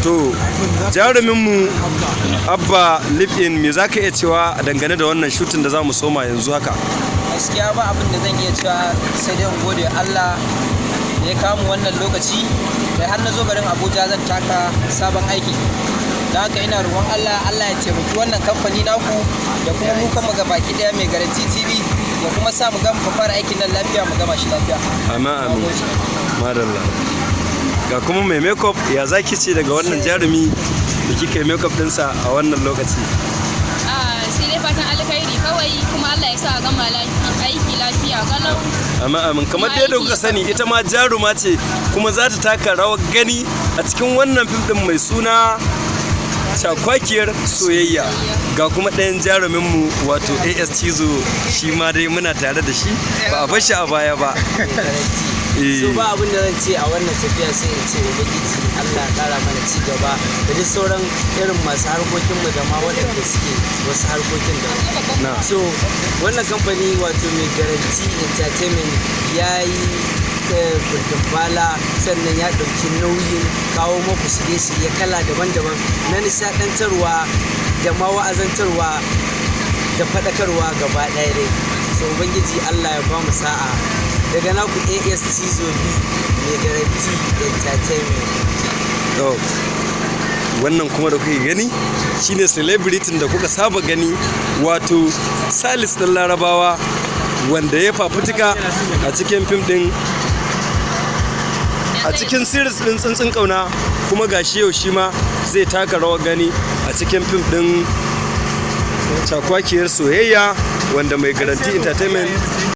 To jaruminmu Abba Live-in me za ka iya cewa dangane da wannan shooting da za mu soma yanzu haka? Gaskiya ba abin da zan iya cewa sai dai in gode Allah da ya kawo mu wannan lokaci da har na zo garin Abuja zan taka sabon aiki. Da haka ina roƙon Allah ya taimaki wannan kamfani naku da kuma mu kanmu baki daya mai Garanti TV da kuma sa mu gama fara aikin nan lafiya mu gama shi lafiya. Amin. Madalla. Ga kuma mai makeup ya zaki ce daga wannan jarumi da kika yi makeup dinsa a wannan lokaci? Sai dai fatan alkhairi kawai kuma Allah ya sa a gama aiki lafiya kalau. Amin. Kamar da yadda kuka sani ita ma jaruma ce kuma za ta taka rawar gani a cikin wannan fim din mai suna Cakwakiyar Soyayya. Ga kuma ɗayan jaruminmu wato AS Cizo shi ma dai muna tare da shi ba a bashi a baya ba. So ba abin da zan ce a wannan tafiya sai in ce ubangiji Allah ya kara mana ci gaba da duk sauran irin masu harkokin mu da ma waɗanda suke wasu harkokin da so wannan kamfani wato mai Garanti Entertainment ya yi bala sannan ya ɗauki nauyin kawo maku shirye-shirye kala daban-daban na nishaɗantarwa da ma wa'azantarwa da faɗakarwa gaba ɗaya dai so ubangiji Allah ya ba mu sa'a daga naku AS Cizo mai Garanti Entertainment. Wannan kuma da kuke gani shine celebrity da kuka saba gani wato Salis ɗan Larabawa wanda ya fafutuka a cikin fim ɗin a cikin series ɗin Tsuntsun Ƙauna kuma gashi yau shi ma zai taka rawar gani a cikin fim ɗin Cakwakiyar Soyayya wanda mai Garanti Entertainment